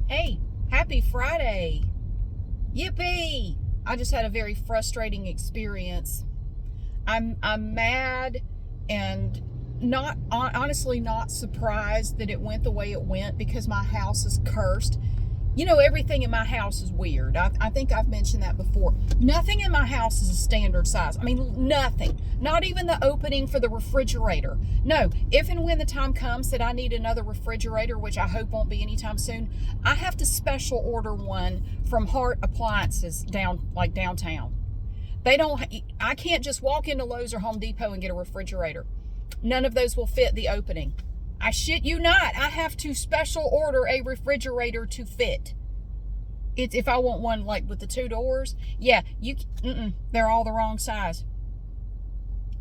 Hey, happy Friday. Yippee! I just had a very frustrating experience. I'm mad and not honestly not surprised that it went the way it went because my house is cursed. You know, everything in my house is weird. I think I've mentioned that before. Nothing in my house is a standard size. I mean, nothing. Not even the opening for the refrigerator. No, if and when the time comes that I need another refrigerator, which I hope won't be anytime soon, I have to special order one from Hart Appliances downtown. They don't, I can't just walk into Lowe's or Home Depot and get a refrigerator. None of those will fit the opening. I shit you not. I have to special order a refrigerator to fit. It's if I want one like with the two doors. Yeah, they're all the wrong size.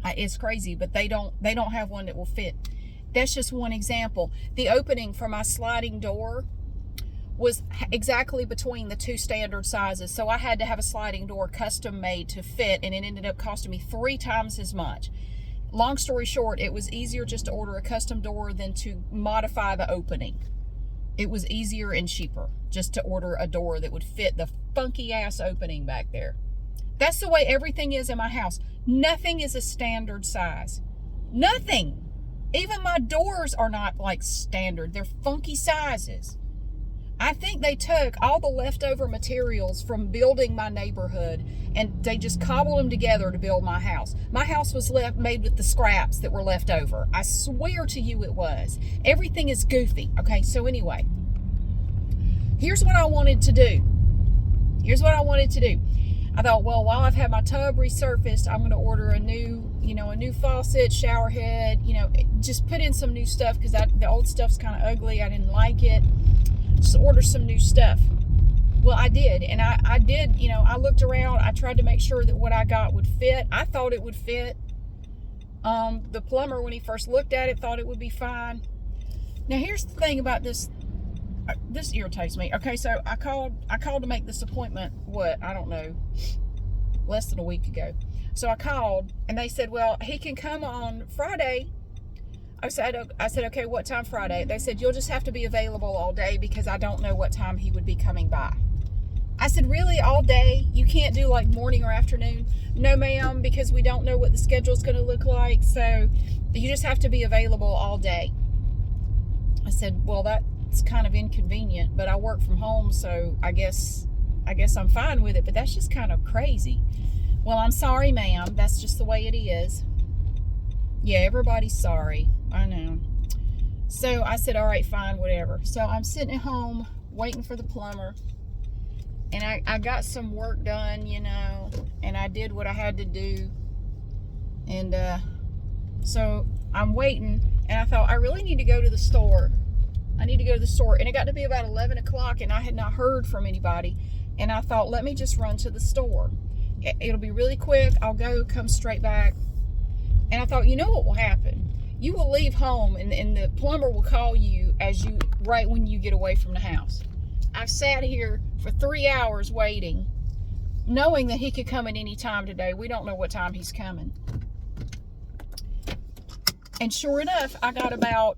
It's crazy, but they don't have one that will fit. That's just one example. The opening for my sliding door was exactly between the two standard sizes, so I had to have a sliding door custom made to fit, and it ended up costing me 3 times as much. Long story short, it was easier just to order a custom door than to modify the opening. It was easier and cheaper just to order a door that would fit the funky ass opening back there. That's the way everything is in my house. Nothing is a standard size. Nothing. Even my doors are not like standard. They're funky sizes. I think they took all the leftover materials from building my neighborhood and they just cobbled them together to build my house. My house was made with the scraps that were left over. I swear to you it was. Everything is goofy. Okay, so anyway, here's what I wanted to do. I thought, well, while I've had my tub resurfaced, I'm going to order a new faucet, shower head, just put in some new stuff because the old stuff's kind of ugly. I didn't like it. Just order some new stuff. Well, I did, and I did, I looked around, I tried to make sure that what I got would fit. I thought it would fit. The plumber, when he first looked at it, thought it would be fine. Now, here's the thing about this. This irritates me. Okay, so I called to make this appointment, I don't know, less than a week ago. So I called, and they said, well, he can come on Friday. I said, okay, what time Friday? They said, you'll just have to be available all day because I don't know what time he would be coming by. I said, really, all day? You can't do like morning or afternoon? No, ma'am, because we don't know what the schedule's going to look like. So you just have to be available all day. I said, well, that's kind of inconvenient, but I work from home, so I guess I'm fine with it, but that's just kind of crazy. Well, I'm sorry, ma'am. That's just the way it is. Yeah, everybody's sorry. I know. So I said, all right, fine, whatever. So I'm sitting at home waiting for the plumber. And I got some work done, and I did what I had to do. And so I'm waiting, and I thought, I really need to go to the store. And it got to be about 11 o'clock, and I had not heard from anybody. And I thought, let me just run to the store. It'll be really quick. I'll go, come straight back. And I thought, you know what will happen? You will leave home, and the plumber will call you right when you get away from the house. I've sat here for 3 hours waiting, knowing that he could come at any time today. We don't know what time he's coming. And sure enough, I got about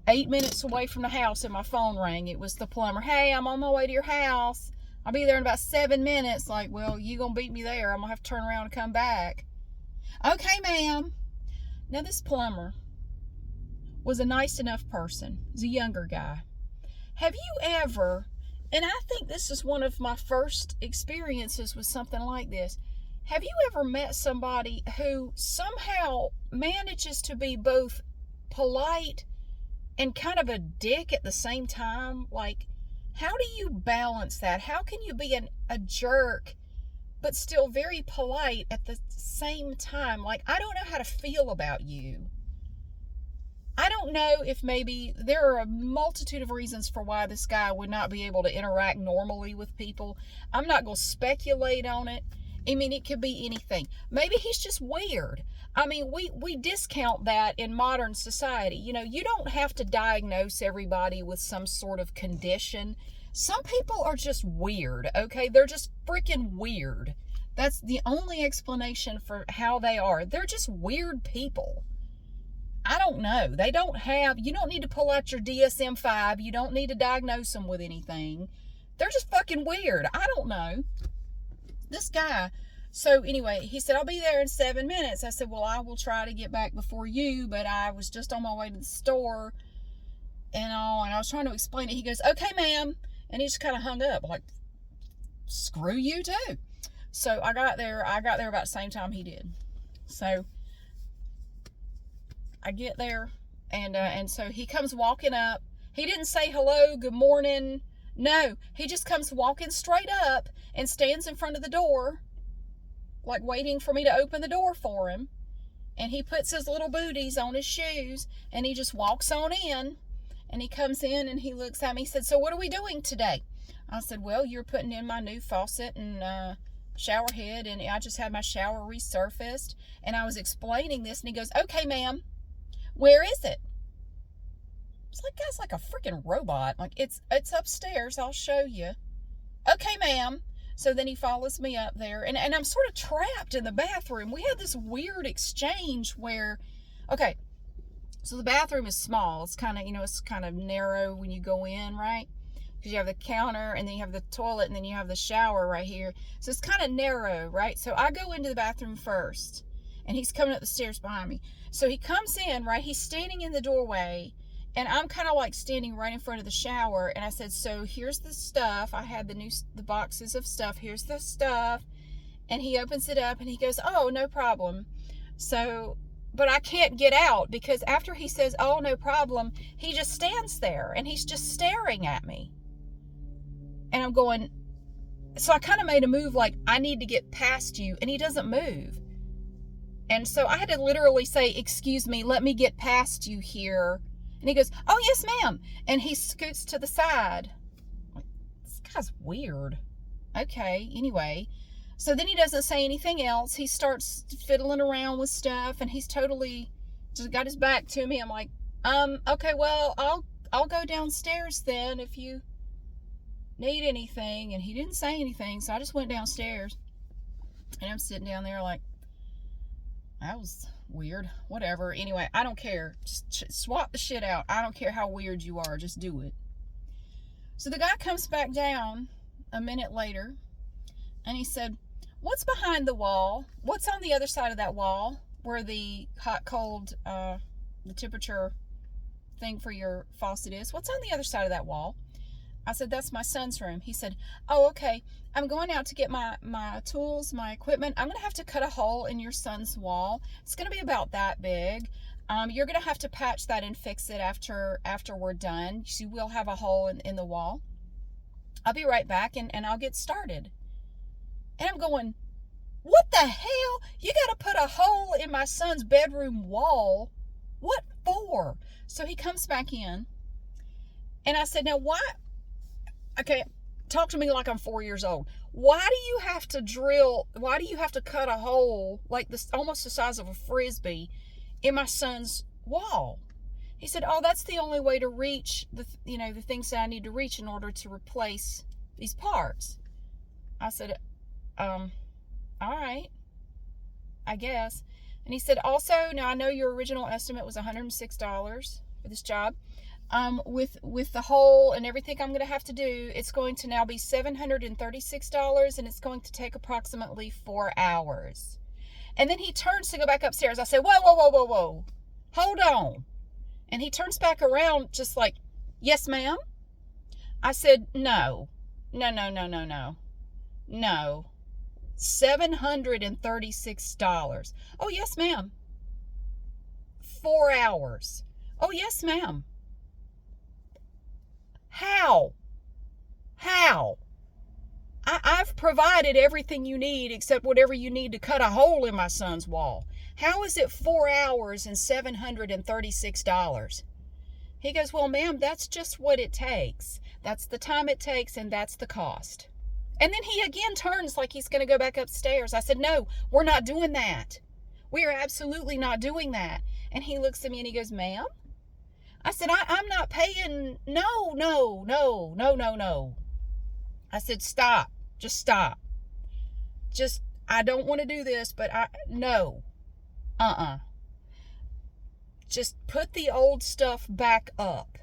8 minutes away from the house and my phone rang. It was the plumber. Hey, I'm on my way to your house. I'll be there in about 7 minutes. Like, well, you gonna beat me there. I'm gonna have to turn around and come back. Okay, ma'am. Now, this plumber was a nice enough person. He's a younger guy. Have you ever, and I think this is one of my first experiences with something like this, have you ever met somebody who somehow manages to be both polite and kind of a dick at the same time? Like, how do you balance that? How can you be a jerk but still very polite at the same time? Like, I don't know how to feel about you. I don't know if maybe there are a multitude of reasons for why this guy would not be able to interact normally with people. I'm not going to speculate on it. I mean, it could be anything. Maybe he's just weird. I mean, we discount that in modern society. You don't have to diagnose everybody with some sort of condition. Some people are just weird, okay? They're just freaking weird. That's the only explanation for how they are. They're just weird people. I don't know. They don't have, you don't need to pull out your DSM-5. You don't need to diagnose them with anything. They're just fucking weird. I don't know. This guy. So anyway, he said, I'll be there in 7 minutes. I said, well, I will try to get back before you, but I was just on my way to the store and all, and I was trying to explain it. He goes, okay, ma'am. And he just kind of hung up, like, screw you too. So I got there about the same time he did. So I get there, and so he comes walking up. He didn't say hello, good morning. No, he just comes walking straight up and stands in front of the door, like waiting for me to open the door for him. And he puts his little booties on his shoes, and he just walks on in. And he comes in and he looks at me. He said, so what are we doing today? I said, well, you're putting in my new faucet and shower head, and I just had my shower resurfaced. And I was explaining this, and he goes, okay, ma'am, where is it? It's like, guy's like a freaking robot. Like, it's upstairs. I'll show you. Okay, ma'am. So then he follows me up there, and I'm sort of trapped in the bathroom. We had this weird exchange where, okay, so the bathroom is small. It's kind of, it's kind of narrow when you go in, right? Because you have the counter, and then you have the toilet, and then you have the shower right here. So it's kind of narrow, right? So I go into the bathroom first, and he's coming up the stairs behind me. So he comes in, right? He's standing in the doorway, and I'm kind of like standing right in front of the shower. And I said, so here's the stuff. I had the boxes of stuff. Here's the stuff. And he opens it up, and he goes, oh, no problem. So, but I can't get out, because after he says, oh, no problem, he just stands there, and he's just staring at me. And I'm going, so I kind of made a move like, I need to get past you, and he doesn't move. And so I had to literally say, excuse me, let me get past you here. And he goes, oh, yes, ma'am. And he scoots to the side. This guy's weird. Okay, anyway. So then he doesn't say anything else. He starts fiddling around with stuff, and he's totally just got his back to me. I'm like, okay, well, I'll go downstairs then if you need anything. And he didn't say anything, so I just went downstairs, and I'm sitting down there like, that was weird. Whatever. Anyway, I don't care. Just swap the shit out. I don't care how weird you are. Just do it. So the guy comes back down a minute later, and he said, what's behind the wall? What's on the other side of that wall where the hot, cold, the temperature thing for your faucet is? What's on the other side of that wall? I said, that's my son's room. He said, oh, okay. I'm going out to get my tools, my equipment. I'm going to have to cut a hole in your son's wall. It's going to be about that big. You're going to have to patch that and fix it after we're done. So you will have a hole in the wall. I'll be right back, and I'll get started. And I'm going, what the hell? You got to put a hole in my son's bedroom wall? What for? So he comes back in, and I said, now why? Okay, talk to me like I'm 4 years old. Why do you have to drill? Why do you have to cut a hole like this, almost the size of a frisbee, in my son's wall? He said, oh, that's the only way to reach the things that I need to reach in order to replace these parts. I said, all right, I guess. And he said, also, now I know your original estimate was $106 for this job. With the hole and everything I'm going to have to do, it's going to now be $736, and it's going to take approximately 4 hours. And then he turns to go back upstairs. I said, whoa, whoa, whoa, whoa, whoa. Hold on. And he turns back around just like, yes, ma'am. I said, no. $736. Oh, yes, ma'am. 4 hours. Oh, yes, ma'am. How? I've provided everything you need except whatever you need to cut a hole in my son's wall. How is it 4 hours and $736? He goes, well, ma'am, that's just what it takes. That's the time it takes, and that's the cost. And then he again turns like he's going to go back upstairs. I said, no, we're not doing that. We are absolutely not doing that. And he looks at me and he goes, ma'am? I said, I'm not paying. No. I said, stop. Just stop. I don't want to do this, but no. just put the old stuff back up.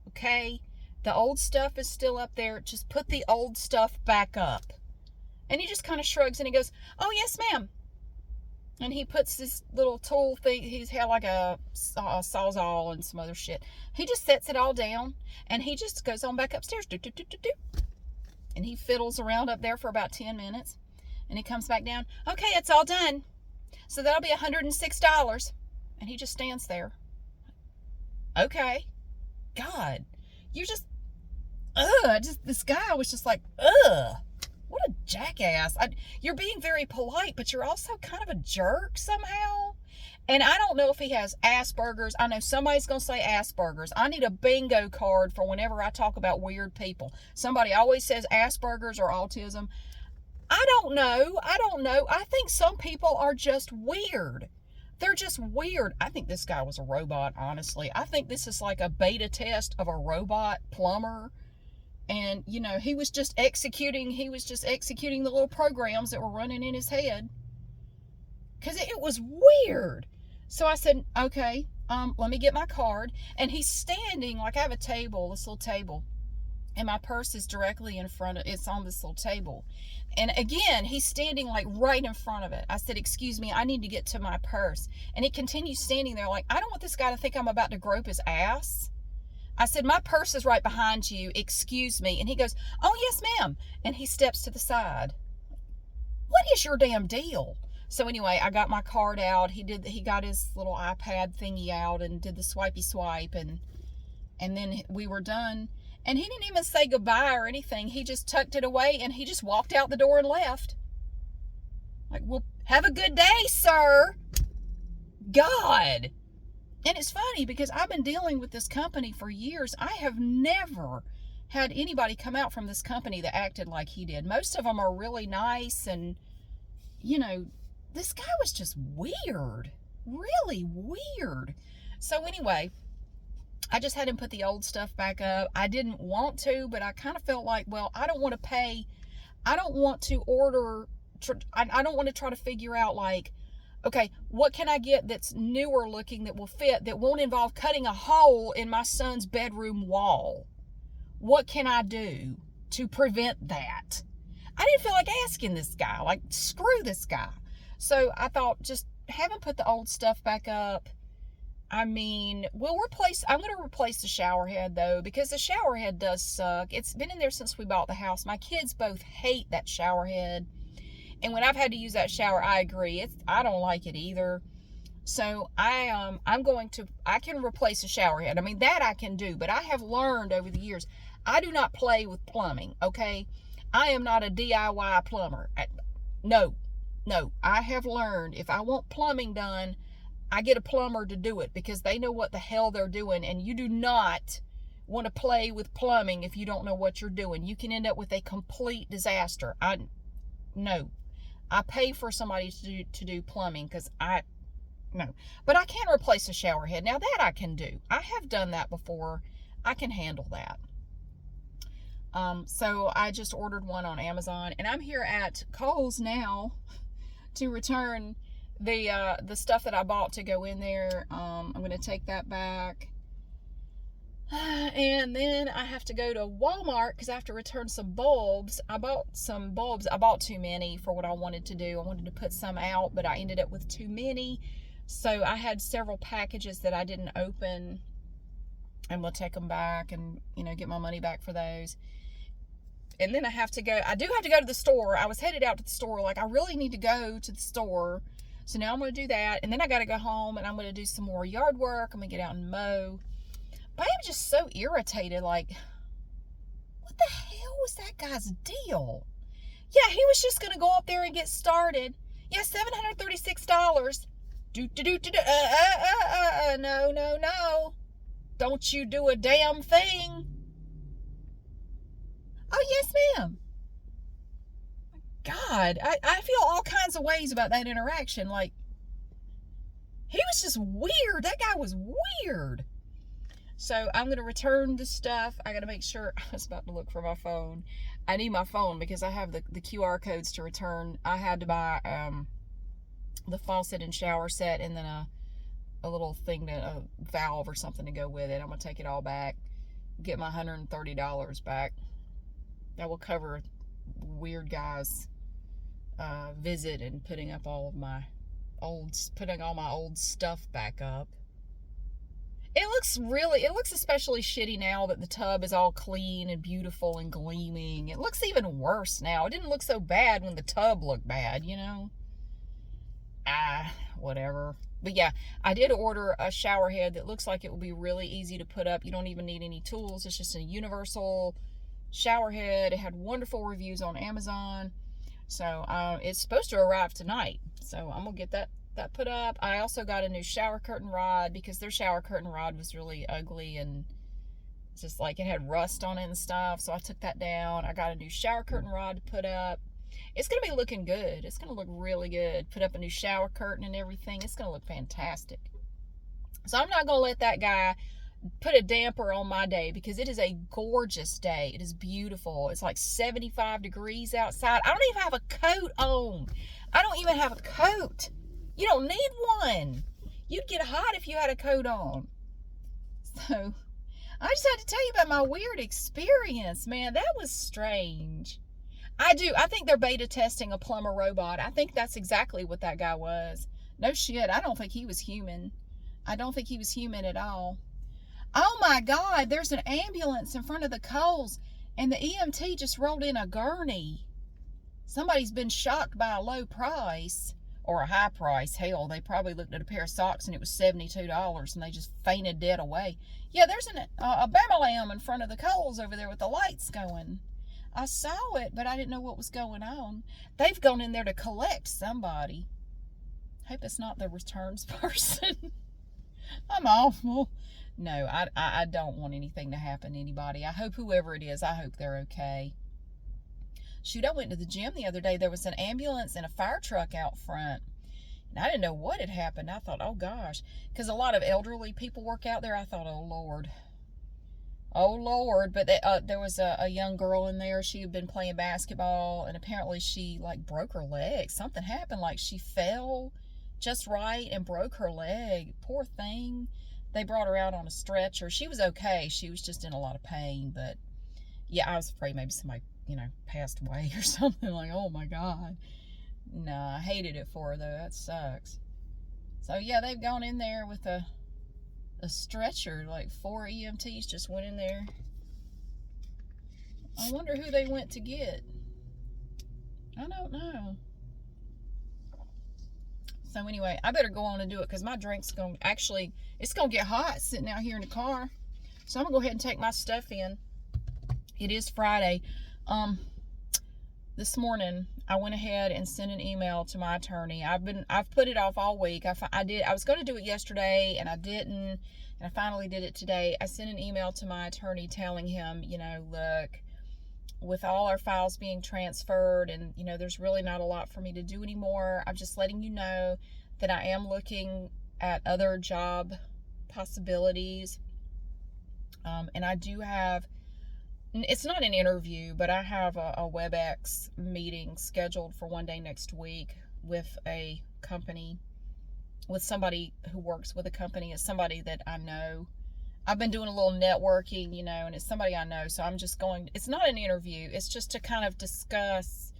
Okay? The old stuff is still up there. Just put the old stuff back up. And he just kind of shrugs and he goes, oh, yes, ma'am. And he puts this little tool thing. He's had like a sawzall and some other shit. He just sets it all down and he just goes on back upstairs. Do, do, do, do, do. And he fiddles around up there for about 10 minutes. And he comes back down. Okay, it's all done. So that'll be $106. And he just stands there. Okay. God. You're just, this guy was just like, what a jackass. You're being very polite, but you're also kind of a jerk somehow. And I don't know if he has Asperger's. I know somebody's going to say Asperger's. I need a bingo card for whenever I talk about weird people. Somebody always says Asperger's or autism. I don't know. I think some people are just weird. They're just weird. I think this guy was a robot, honestly. I think this is like a beta test of a robot plumber. And, you know, he was just executing the little programs that were running in his head. Because it was weird. So I said, okay, let me get my card. And he's standing, like I have a table, this little table. And my purse is directly in front of, it's on this little table. And again, he's standing like right in front of it. I said, excuse me, I need to get to my purse. And he continues standing there like, I don't want this guy to think I'm about to grope his ass. I said, my purse is right behind you. Excuse me. And he goes, oh, yes, ma'am. And he steps to the side. What is your damn deal? So anyway, I got my card out. He got his little iPad thingy out and did the swipey swipe. And then we were done. And he didn't even say goodbye or anything. He just tucked it away and he just walked out the door and left. Like, well, have a good day, sir. God. And it's funny because I've been dealing with this company for years. I have never had anybody come out from this company that acted like he did. Most of them are really nice and, you know, this guy was just weird. Really weird. So anyway, I just had him put the old stuff back up. I didn't want to, but I kind of felt like, well, I don't want to pay. I don't want to order. I don't want to try to figure out like, okay, what can I get that's newer looking that will fit, that won't involve cutting a hole in my son's bedroom wall? What can I do to prevent that? I didn't feel like asking this guy, like, screw this guy. So I thought, just have him put the old stuff back up. I mean, I'm going to replace the shower head though, because the shower head does suck. It's been in there since we bought the house. My kids both hate that shower head. And when I've had to use that shower, I agree. I don't like it either. So I can replace a shower head. I mean, that I can do, but I have learned over the years, I do not play with plumbing, okay? I am not a DIY plumber. No, I have learned if I want plumbing done, I get a plumber to do it because they know what the hell they're doing. And you do not want to play with plumbing if you don't know what you're doing. You can end up with a complete disaster. No. I pay for somebody to do plumbing because no. But I can replace a shower head. Now that I can do. I have done that before. I can handle that. So I just ordered one on Amazon. And I'm here at Kohl's now to return the stuff that I bought to go in there. I'm going to take that back. And then I have to go to Walmart because I have to return some bulbs. I bought some bulbs. I bought too many for what I wanted to do. I wanted to put some out, but I ended up with too many. So I had several packages that I didn't open. And we'll take them back and, you know, get my money back for those. And then I do have to go to the store. I was headed out to the store. Like, I really need to go to the store. So now I'm going to do that. And then I got to go home and I'm going to do some more yard work. I'm going to get out and mow. But I'm just so irritated, like, what the hell was that guy's deal? Yeah, he was just going to go up there and get started. Yeah, $736. No. Don't you do a damn thing. Oh, yes, ma'am. God, I feel all kinds of ways about that interaction. Like, he was just weird. That guy was weird. So I'm going to return the stuff. I got to make sure. I was about to look for my phone. I need my phone because I have the QR codes to return. I had to buy the faucet and shower set and then a little thing, a valve or something to go with it. I'm going to take it all back, get my $130 back. That will cover weird guy's visit and putting all my old stuff back up. It looks especially shitty now that the tub is all clean and beautiful and gleaming. It looks even worse now. It didn't look so bad when the tub looked bad, you know? Whatever. But yeah, I did order a shower head that looks like it will be really easy to put up. You don't even need any tools. It's just a universal shower head. It had wonderful reviews on Amazon. So it's supposed to arrive tonight. So I'm going to get that put up. I also got a new shower curtain rod because their shower curtain rod was really ugly and just like it had rust on it and stuff. So I took that down. I got a new shower curtain rod to put up. It's going to be looking good. It's going to look really good. Put up a new shower curtain and everything. It's going to look fantastic. So I'm not going to let that guy put a damper on my day because it is a gorgeous day. It is beautiful. It's like 75 degrees outside. I don't even have a coat on. I don't even have a coat. You don't need one. You'd get hot if you had a coat on. So I just had to tell you about my weird experience, man. That was strange. I think they're beta testing a plumber robot. I think that's exactly what that guy was. No shit. I don't think he was human. I don't think he was human at all. Oh my God, there's an ambulance in front of the Kohl's and the EMT just rolled in a gurney. Somebody's been shocked by a low price or a high price. Hell, they probably looked at a pair of socks and it was $72 and they just fainted dead away. Yeah, there's a Bama lamb in front of the Kohl's over there with the lights going. I saw it, but I didn't know what was going on. They've gone in there to collect somebody. Hope it's not the returns person. I'm awful. No, I don't want anything to happen to anybody. I hope whoever it is, I hope they're okay. Shoot, I went to the gym the other day. There was an ambulance and a fire truck out front. And I didn't know what had happened. I thought, oh gosh. Because a lot of elderly people work out there. I thought, oh Lord. Oh Lord. But there was a young girl in there. She had been playing basketball. And apparently she like broke her leg. Something happened. Like she fell just right and broke her leg. Poor thing. They brought her out on a stretcher. She was okay. She was just in a lot of pain. But yeah, I was afraid maybe somebody, passed away or something. Like, oh my God. No, I hated it for her though. That sucks. So yeah, they've gone in there with a stretcher. Like 4 EMTs just went in there. I wonder who they went to get. I don't know. So anyway, I better go on and do it because my drink's going to actually, it's going to get hot sitting out here in the car. So I'm going to go ahead and take my stuff in. It is Friday. This morning I went ahead and sent an email to my attorney. I've put it off all week. I was going to do it yesterday and I didn't, and I finally did it today. I sent an email to my attorney telling him, look, with all our files being transferred and, there's really not a lot for me to do anymore. I'm just letting you know that I am looking at other job possibilities. And I do have, it's not an interview, but I have a WebEx meeting scheduled for one day next week with a company, with somebody who works with a company. It's somebody that I know. I've been doing a little networking, and it's somebody I know. So I'm just going, it's not an interview. It's just to kind of discuss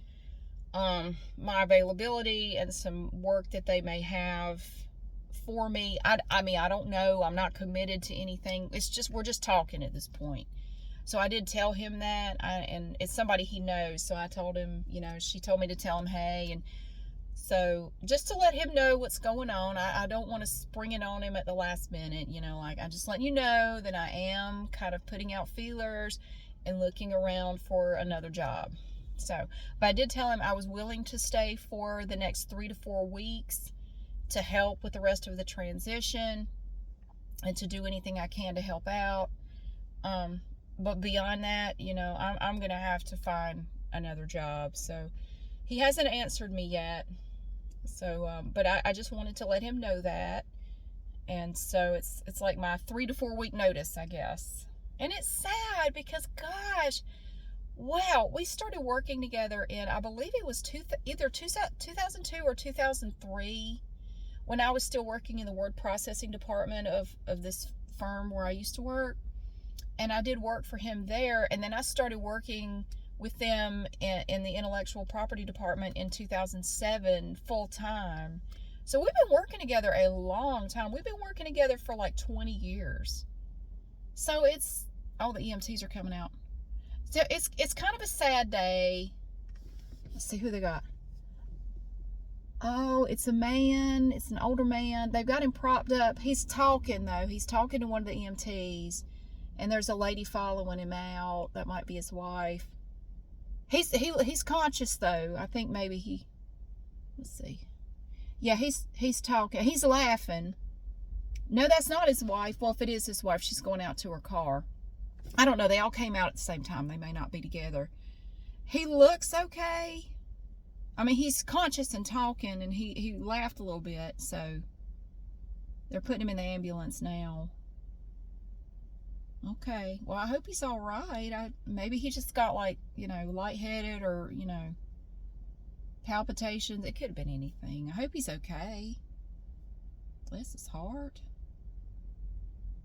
my availability and some work that they may have for me. I mean, I don't know. I'm not committed to anything. It's just, we're just talking at this point. So I did tell him that, and it's somebody he knows. So I told him, she told me to tell him, hey, and so just to let him know what's going on. I don't want to spring it on him at the last minute, I'm just letting you know that I am kind of putting out feelers and looking around for another job. So, but I did tell him I was willing to stay for the next 3 to 4 weeks to help with the rest of the transition and to do anything I can to help out. But beyond that, I'm going to have to find another job. So he hasn't answered me yet. So, but I just wanted to let him know that. And so it's like my 3 to 4 week notice, I guess. And it's sad because, gosh, wow, we started working together in, I believe it was either 2002 or 2003. when I was still working in the word processing department of this firm where I used to work. And I did work for him there. And then I started working with them in the intellectual property department in 2007 full time. So we've been working together a long time. We've been working together for like 20 years. So it's, all the EMTs are coming out. So it's kind of a sad day. Let's see who they got. Oh, it's a man. It's an older man. They've got him propped up. He's talking, though. He's talking to one of the EMTs. And there's a lady following him out. That might be his wife. He's conscious, though. I think maybe he... Let's see. Yeah, he's talking. He's laughing. No, that's not his wife. Well, if it is his wife, she's going out to her car. I don't know. They all came out at the same time. They may not be together. He looks okay. I mean, he's conscious and talking, and he laughed a little bit, so they're putting him in the ambulance now. Okay. Well, I hope he's all right. Maybe he just got, like, you know, lightheaded or, you know, palpitations. It could have been anything. I hope he's okay. Bless his heart.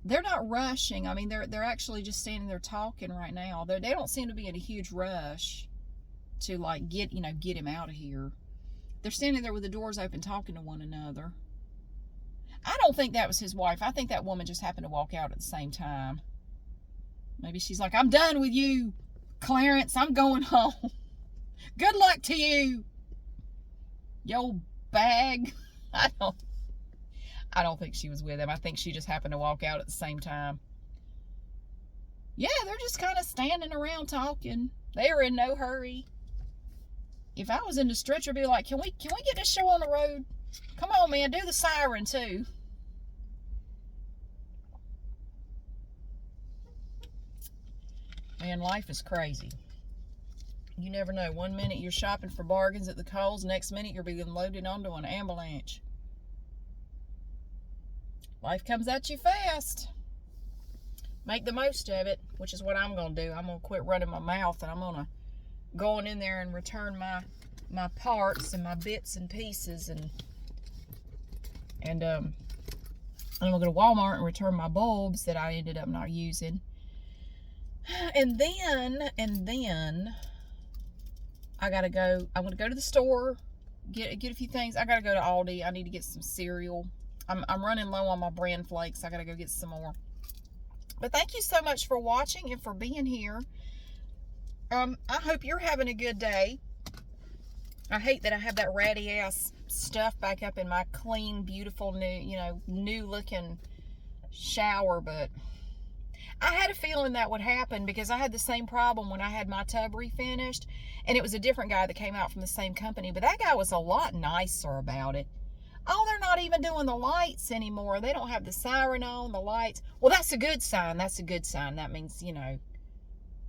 They're not rushing. I mean, they're actually just standing there talking right now. They don't seem to be in a huge rush to, like, get him out of here. They're standing there with the doors open talking to one another. I don't think that was his wife. I think that woman just happened to walk out at the same time. Maybe she's like, I'm done with you, Clarence. I'm going home. Good luck to you, you old bag. I don't think she was with him. I think she just happened to walk out at the same time. Yeah, they're just kind of standing around talking. They're in no hurry. If I was in the stretcher, I'd be like, can we get this show on the road? Come on, man, do the siren too. Man, life is crazy. You never know. One minute you're shopping for bargains at the Kohl's, next minute you're being loaded onto an ambulance. Life comes at you fast. Make the most of it, which is what I'm going to do. I'm going to quit running my mouth, and I'm going to go in there and return my parts and my bits and pieces, and I'm going to go to Walmart and return my bulbs that I ended up not using. And then I gotta go. I'm gonna go to the store, get a few things. I gotta go to Aldi. I need to get some cereal. I'm running low on my bran flakes. I gotta go get some more. But thank you so much for watching and for being here. I hope you're having a good day. I hate that I have that ratty ass stuff back up in my clean, beautiful, new looking shower, but I had a feeling that would happen because I had the same problem when I had my tub refinished, and it was a different guy that came out from the same company, but that guy was a lot nicer about it. Oh, they're not even doing the lights anymore. They don't have the siren on, the lights. Well, that's a good sign. That's a good sign. That means,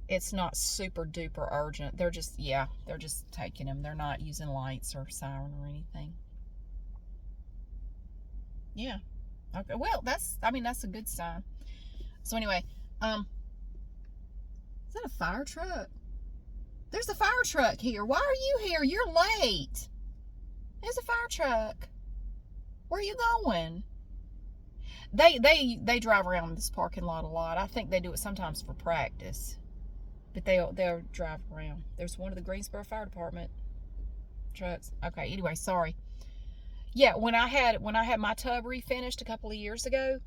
it's not super duper urgent. They're just taking them. They're not using lights or siren or anything. Yeah. Okay. Well, that's a good sign. So anyway, is that a fire truck? There's a fire truck here. Why are you here? You're late. There's a fire truck. Where are you going? They drive around this parking lot a lot. I think they do it sometimes for practice, but they'll drive around. There's one of the Greensboro Fire Department trucks. Okay. Anyway, sorry. Yeah, when I had my tub refinished a couple of years ago,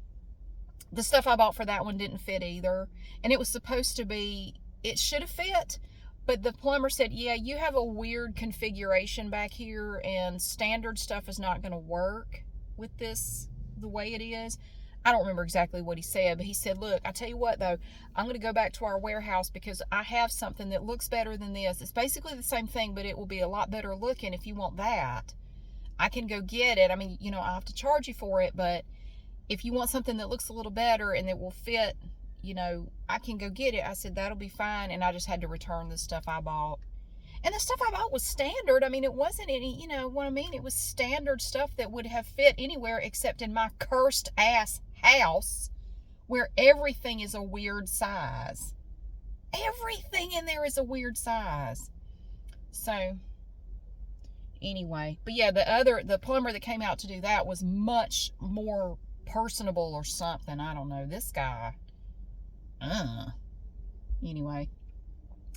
the stuff I bought for that one didn't fit either. And it was supposed to be, it should have fit, but the plumber said, yeah, you have a weird configuration back here, and standard stuff is not going to work with this the way it is. I don't remember exactly what he said, but he said, look, I tell you what, though, I'm going to go back to our warehouse because I have something that looks better than this. It's basically the same thing, but it will be a lot better looking if you want that. I can go get it. I mean, I have to charge you for it, but if you want something that looks a little better and that will fit, I can go get it. I said, that'll be fine. And I just had to return the stuff I bought. And the stuff I bought was standard. I mean, it wasn't any, what I mean? It was standard stuff that would have fit anywhere except in my cursed ass house where everything is a weird size. Everything in there is a weird size. So, Anyway, but yeah, the plumber that came out to do that was much more personable or something. I don't know. This guy, anyway,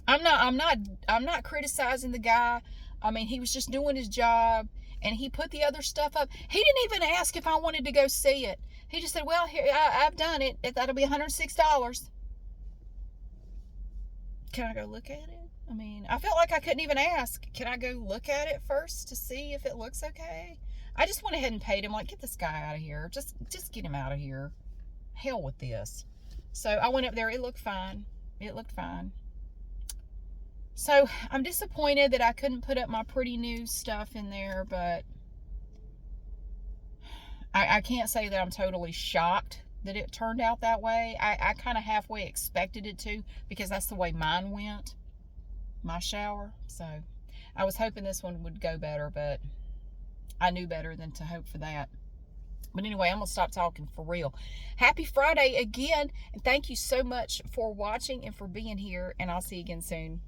I'm not criticizing the guy. I mean, he was just doing his job, and he put the other stuff up. He didn't even ask if I wanted to go see it. He just said, well, here, I've done it. That'll be $106. Can I go look at it? I mean, I felt like I couldn't even ask. Can I go look at it first to see if it looks okay? I just went ahead and paid him. Like, get this guy out of here. Just get him out of here. Hell with this. So I went up there. It looked fine. It looked fine. So I'm disappointed that I couldn't put up my pretty new stuff in there, but I can't say that I'm totally shocked that it turned out that way. I kind of halfway expected it to, because that's the way mine went, my shower. So I was hoping this one would go better, but I knew better than to hope for that. But anyway, I'm going to stop talking for real. Happy Friday again, and thank you so much for watching and for being here, and I'll see you again soon.